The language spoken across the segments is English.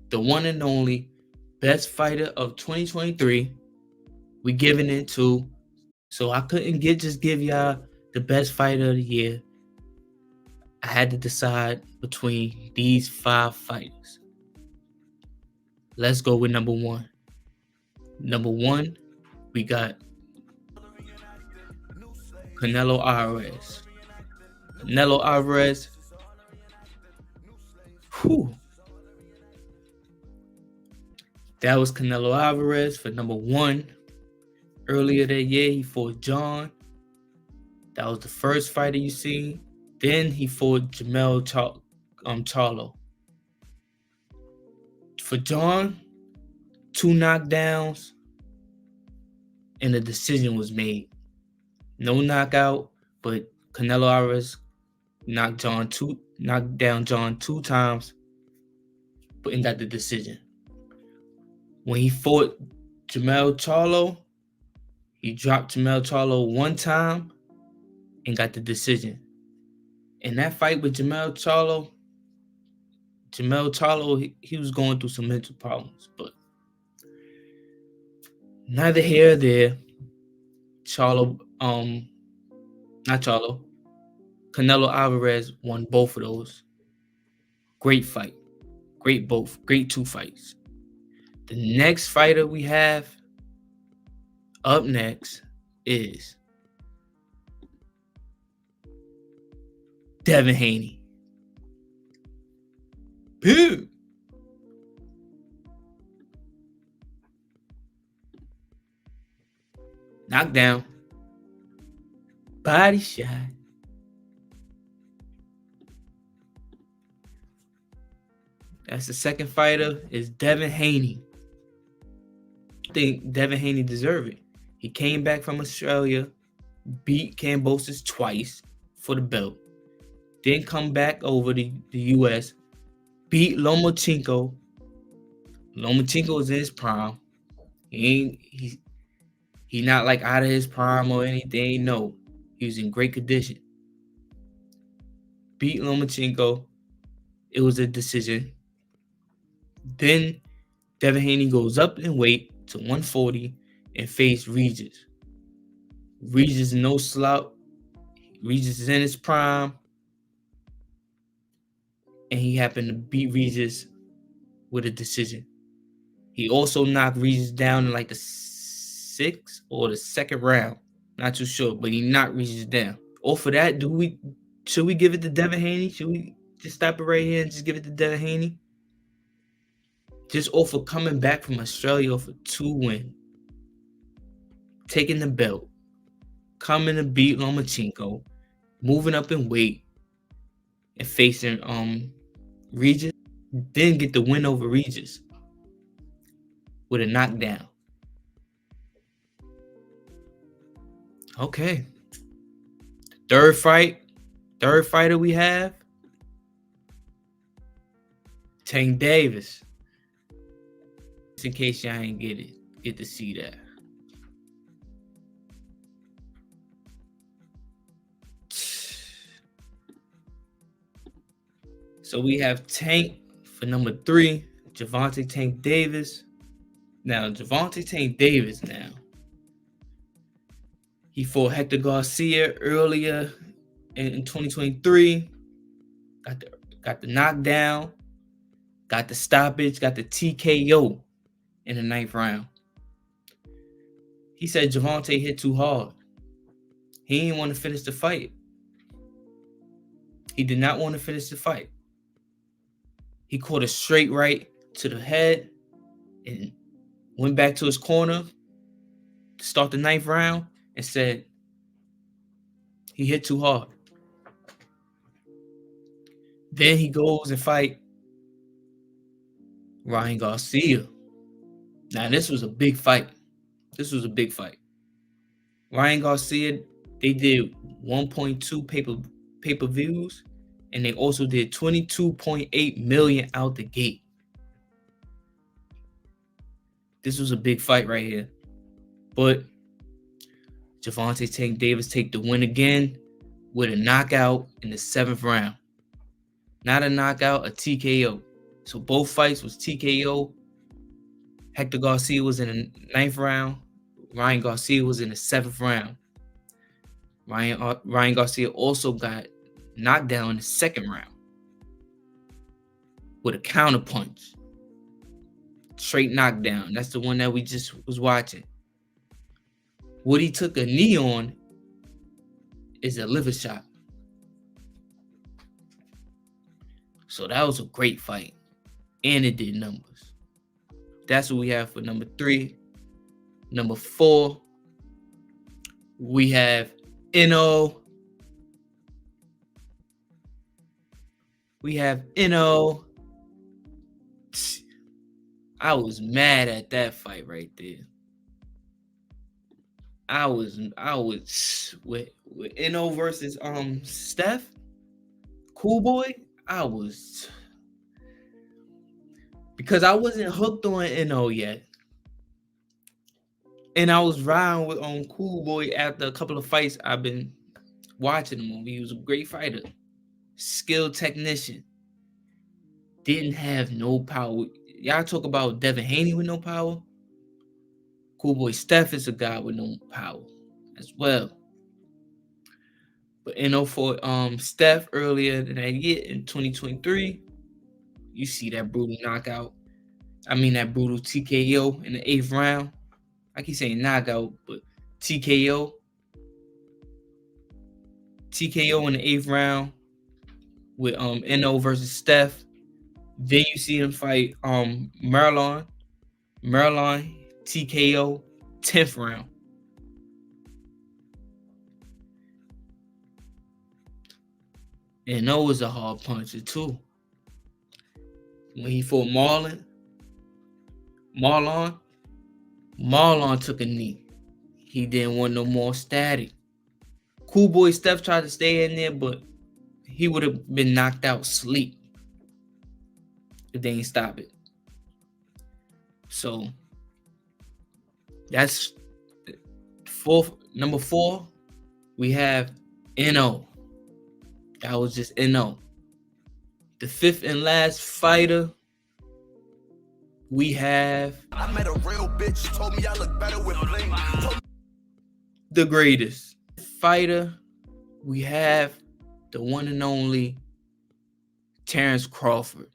the one and only best fighter of 2023. We giving it to. So I couldn't just give y'all the best fighter of the year. I had to decide between these 5 fighters. Let's go with number 1. Number 1, we got Canelo Alvarez. Canelo Alvarez. Whew. That was Canelo Alvarez for number 1. Earlier that year, he fought John. That was the first fighter you seen. Then he fought Jamel Charlo. For John, 2 knockdowns, and a decision was made. No knockout, but Canelo Alvarez knocked down John 2 times, but and got the decision. When he fought Jamel Charlo, he dropped Jamel Charlo 1 time and got the decision. In that fight with Jamel Charlo, he was going through some mental problems, but neither here nor there. Canelo Alvarez won both of those. Great fight. Great 2 fights. The next fighter we have up next is Devin Haney. Boom. Knockdown. Body shot. That's the second fighter, is Devin Haney. I think Devin Haney deserved it. He came back from Australia, beat Kambosos twice for the belt, then come back over to the U.S., beat Lomachenko. Lomachenko is in his prime. He's not like out of his prime or anything. No, he was in great condition. Beat Lomachenko. It was a decision. Then Devin Haney goes up in weight to 140 and faced Regis. Regis no slouch. Regis is in his prime. And he happened to beat Regis with a decision. He also knocked Regis down in like the 6th or the 2nd round. Not too sure, but he knocked Regis down. Off of that, should we give it to Devin Haney? Should we just stop it right here and just give it to Devin Haney? Just off of coming back from Australia off a 2 win, taking the belt, coming to beat Lomachenko, moving up in weight, and facing Regis, then get the win over Regis with a knockdown. Okay. Third fighter we have, Tank Davis. Just in case y'all ain't get to see that. So we have Tank for number 3, Gervonta Tank Davis. Now, Gervonta Tank Davis he fought Hector Garcia earlier in 2023. Got the knockdown, got the stoppage, got the TKO in the 9th round. He said Gervonta hit too hard. He didn't want to finish the fight. He did not want to finish the fight. He caught a straight right to the head and went back to his corner to start the 9th round and said he hit too hard. Then he goes and fight Ryan Garcia. Now, this was a big fight. Ryan Garcia, they did 1.2 pay-per-views, and they also did 22.8 million out the gate. This was a big fight right here. But Gervonta Tank Davis take the win again with a knockout in the 7th round. Not a knockout, a TKO. So both fights was TKO. Hector Garcia was in the 9th round. Ryan Garcia was in the 7th round. Ryan Garcia also got knocked down in the 2nd round with a counter punch. Straight knockdown. That's the one that we just was watching. What he took a knee on is a liver shot. So that was a great fight. And it did numbers. That's what we have for number 3. Number 4, we have Eno. I was mad at that fight right there. I was with Eno versus Steph, Cool Boy. Because I wasn't hooked on Eno yet. And I was riding with Cool Boy after a couple of fights I've been watching him on. He was a great fighter, skilled technician. Didn't have no power. Y'all talk about Devin Haney with no power. Cool Boy Steph is a guy with no power as well. But for Steph earlier in that year in 2023, you see that brutal knockout. That brutal TKO in the 8th round. I keep saying knockout, but TKO. TKO in the 8th round with Eno versus Steph. Then you see him fight Marlon TKO 10th round. Eno was a hard puncher too. When he fought Marlon took a knee. He didn't want no more static. Cool Boy Steph tried to stay in there, but he would have been knocked out sleep if they didn't stop it. So that's number 4. We have Eno. That was just Eno. The 5th and last fighter, we have I met a real bitch, told me I look better with bling. The greatest fighter, we have the one and only Terrence Crawford.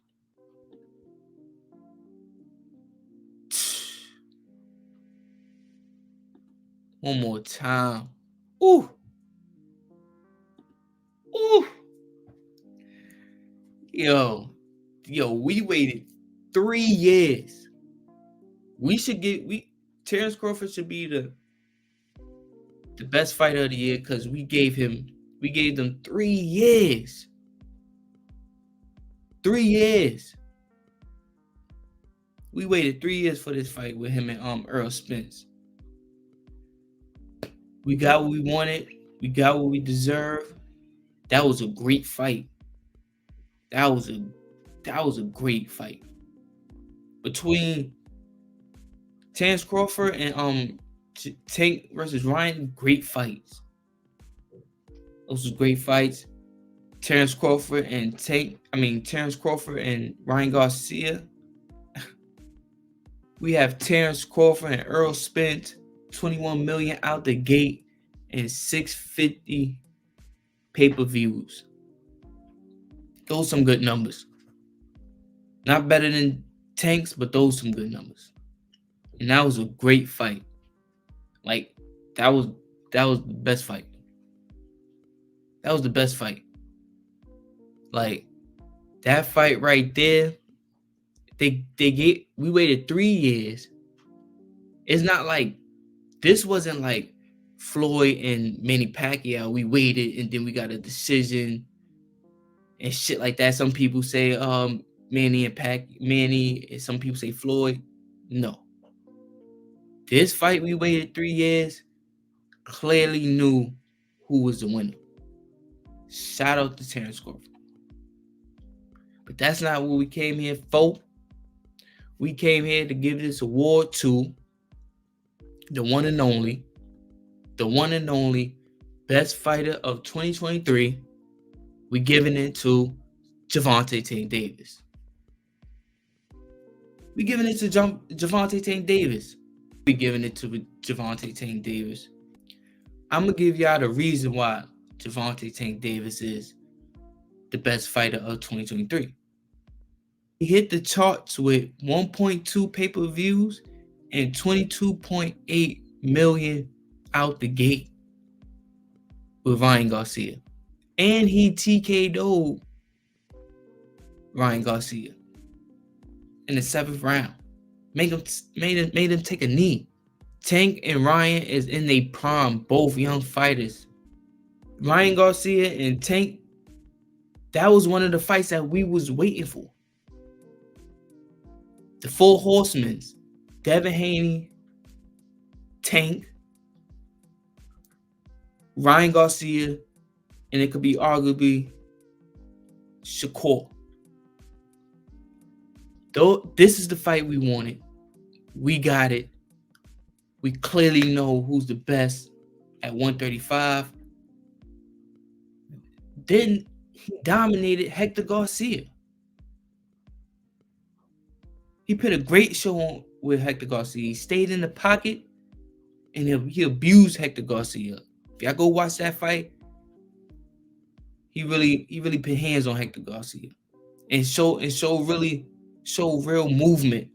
One more time. Ooh. Yo, we waited 3 years. Terrence Crawford should be the best fighter of the year because we gave them 3 years. 3 years. We waited 3 years for this fight with him and Earl Spence. We got what we wanted. We got what we deserved. That was a great fight. That was a great fight. Between Terrence Crawford and Tank versus Ryan, great fights. Those were great fights. Terrence Crawford and Ryan Garcia. We have Terrence Crawford and Earl Spence, 21 million out the gate and 650 pay-per-views. Those some good numbers. Not better than Tank's, but those some good numbers. And that was a great fight. Like, that was the best fight. That was the best fight. Like, that fight right there, we waited 3 years. It's not like, this wasn't like Floyd and Manny Pacquiao. We waited and then we got a decision and shit like that. Some people say Manny, and some people say Floyd. No. This fight we waited 3 years, clearly knew who was the winner. Shout out to Terrence Crawford. But that's not what we came here for. We came here to give this award to the one and only best fighter of 2023. We giving it to Gervonta Tank Davis. We giving it to Javante Tank Davis. We giving it to Javante Tank Davis. I'm gonna give y'all the reason why Javante Tank Davis is the best fighter of 2023. He hit the charts with 1.2 pay-per-views and 22.8 million out the gate with Ryan Garcia. And he TK'd Ryan Garcia in the 7th round. Made him take a knee. Tank and Ryan is in their prime, both young fighters. Ryan Garcia and Tank, that was one of the fights that we was waiting for. The Four Horsemen, Devin Haney, Tank, Ryan Garcia, and it could be arguably Shakur. Though this is the fight we wanted. We got it. We clearly know who's the best at 135. Then he dominated Hector Garcia. He put a great show on with Hector Garcia. He stayed in the pocket and he abused Hector Garcia. If y'all go watch that fight, he really put hands on Hector Garcia and show real movement.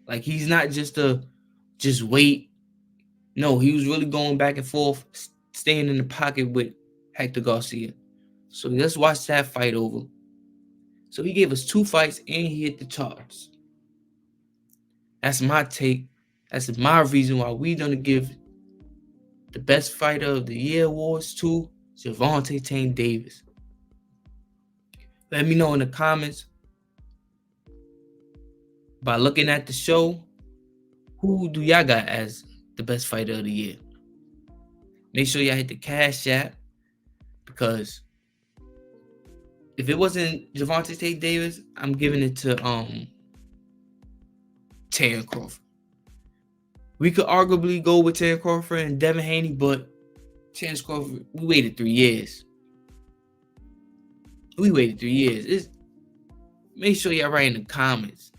Like he's not just wait. No, he was really going back and forth, staying in the pocket with Hector Garcia. So let's watch that fight over. So he gave us 2 fights and he hit the charts. That's my take. That's my reason why we're gonna give the best fighter of the year awards to Javante Tank Davis. Let me know in the comments by looking at the show, who do y'all got as the best fighter of the year? Make sure y'all hit the Cash App, because if it wasn't Javante Tank Davis, I'm giving it to Terence Crawford. We could arguably go with Terence Crawford and Devin Haney, but Terence Crawford, we waited 3 years. Make sure y'all write in the comments